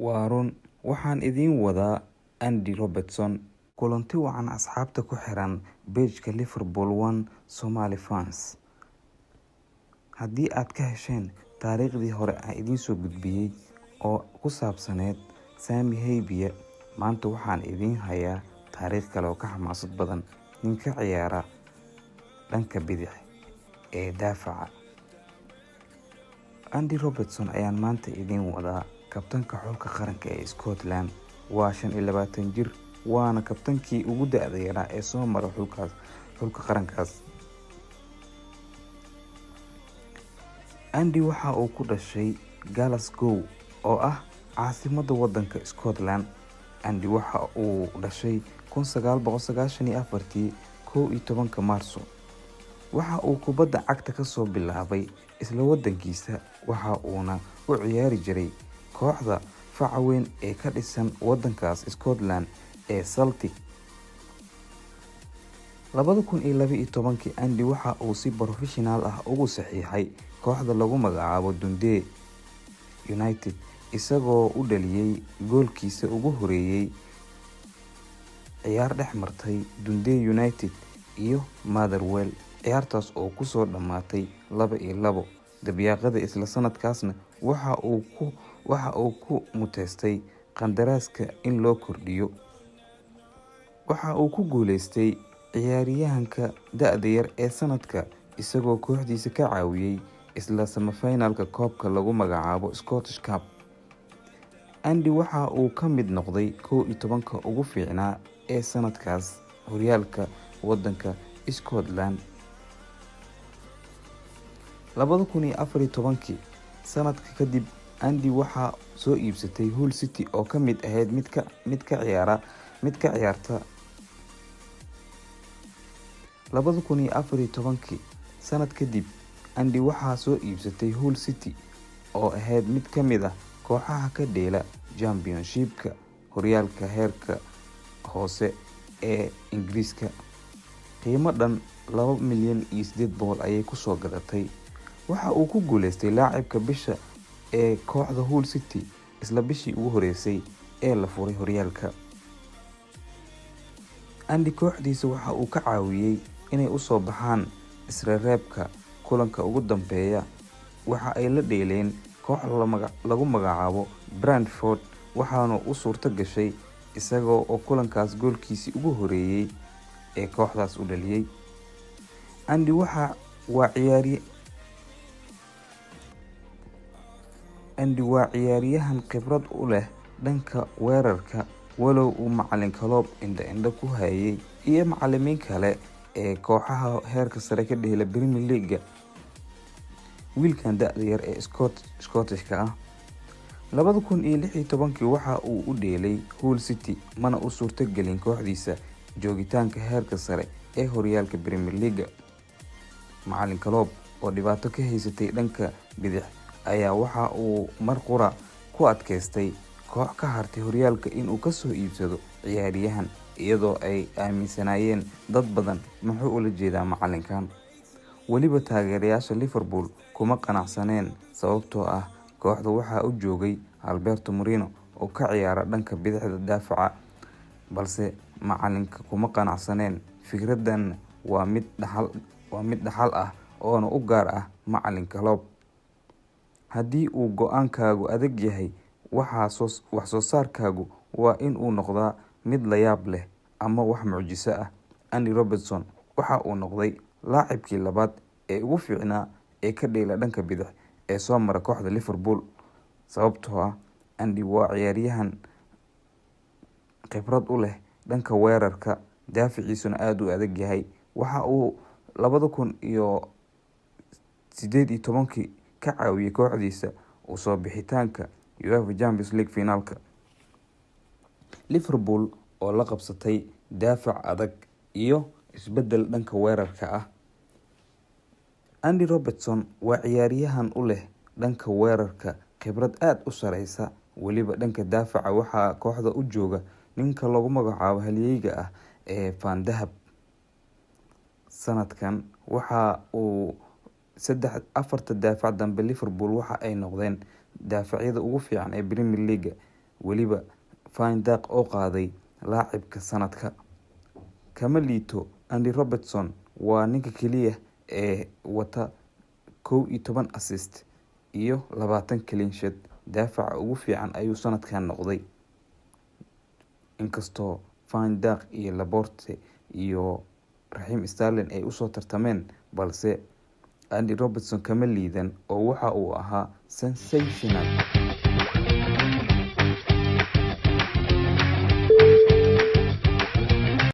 Waarun waxaan idiin wadaa Andy Robertson. Kulanti wacan asxaabta ku xiran page-ka Liverpool One Somali Fans. Haddii aad ka hesheen taariikhdii hore aan idiin soo gudbiyey oo ku saabsaneed Sami Hyypiä, maanta waxaan idiin hayaa taariikh kale oo ka xamaasad badan. Nin ka ciyaara dhanka bidix ee daafaca. Andy Robertson ayaan maanta idiin wadaa, kabtanka xulka qaranka ee Scotland. Waa 25 jir, waana kabtankii ugu da'da yaraa ee soo mara xulka qarankaas. Andy waxa uu ku dhashay Glasgow oo ah caasimadda waddanka Scotland. Andy waxa uu dhashay 1994 11 Maarso. Waxa uu kubadda cagta ka soo bilaabay isla waddankiisa, waxa uuna u ciyaari jiray kooxda faca weyn ee ka dhisan waddankaas Scotland ee Celtic. 2012 Andy waxa uu si professional ah ugu saxiixay kooxda lagu magacaabo Dundee United, isagoo u dhaliyay goolkiisa ugu horeeyay ciyaar dhex martay Dundee United iyo Motherwell, ciyaartaas oo ku soo dhamaatay 2-2. Dabayaaqada isla sanadkaasna waxa uu ku muteystay qandaraaska in loo kordhiyo. Waxa uu ku guuleystay ciyaaryahanka da'da yar ee sanadka, isagoo kooxdiisa ka caawiyay isla semifinalka koobka lagu magacaabo Scottish Cup. Andy waxa uu ka mid noqday 11 ugu fiicnaa ee sanadkaas horyaalka waddanka Scotland. 2014 sanadka kadib, Andy waxa soo iibsatay Hull City oo ka mid ahayd mid ka ciyaarta 2014 sanad kadib, Andy waxa soo iibsatay Hull City oo ahayd mid ka mid ah kooxaha ka dheela Championship-ka, horyaalka heerka hoose ee Ingiriiska. Qiimo dhan 2 milyan iyo 800 ayay ku soo gadatay. Waxa uu ku guuleystay laacibka bisha ee kooxda Hull City isla bishii ugu horeysay ee la furay horyaalka. Andy kooxdiisa waxa uu ka caawiyay inay u soo baxaan isreebka kulanka ugu dambeeya. Waxa ay la dheeleen koox lagu magacaabo Brentford, waxaana u suurto gashay isagoo oo kulankaas goolkiisii ugu horeeyay ee kooxdaas u dhaliyay. Andy waa ciyaaryahan khibrad u leh dhanka weerarka, walow uu macallin Klopp indha ku hayay iyo macallimiin kale ee kooxaha heerka sare ka dheela Premier League. Wiilkan da'da yar ee Scottishka ah 2016 waxa uu u dheelay Hull City, mana u suurto gelin kooxdiisa joogitaanka heerka sare ee horyaalka Premier League. Macallin Klopp oo dhibaato ka haysatay dhanka bidix ayaa waxa uu mar qura ku adkaystay koox ka hartay horyaalka inuu ka soo iibsado ciyaaryahan, iyadoo ay aaminsanaayeen dad badan muxuu ula jeedaa macallinkan. Weliba taageerayaasha Liverpool kuma qanacsaneen, sababtoo ah kooxda waxaa u joogay Alberto Moreno oo ka ciyaara dhanka bidixda daafaca, balse macallinka kuma qanacsaneen. Fikradan waa mid dhaxal ah oona u gaar ah macallin Klopp. Haddii uu go'aankaagu adag yahay, wax soo saarkaagu waa in uu noqdaa mid la yaab leh ama wax mucjiso ah. Andy Robertson waxa uu noqday laacibkii labaad ee ugu fiicnaa ee ka dheela dhanka bidix ee soo mara kooxda Liverpool, sababtoo ah Andy waa ciyaaryahan khibrad u leh dhanka weerarka, daaficiisuna aad u adag yahay. Waxa uu 2018 ka caawiyay kooxdiisa u soo bixitaanka UEFA Champions League finaalka. Liverpool oo la qabsatay daafac adag iyo isbedel dhanka weerarka ah. Andy Robertson waa ciyaaryahan u leh dhanka weerarka khibrad aad u sareysa, weliba dhanka daafaca waxaa kooxda u jooga ninka lagu magacaabo halyeyga ah ee Van Dijk. Sanadkan waxa uu 4 daafac dambe Liverpool waxa ay noqdeen daafacyada ugu fiican ee Premier League. weliba Van Dijk oo qaaday laacibka sanadka. Kama liito Andy Robertson, waa ninka keliya ee wata 11 assist iyo 20 clean sheet. Daafaca ugu fiican ayuu sanadkan noqday, inkastoo Van Dijk iyo Laporte iyo Raheem Sterling ay usoo tartameen, balse Andy Robertson kama liidan oo waxa uu ahaa sensational.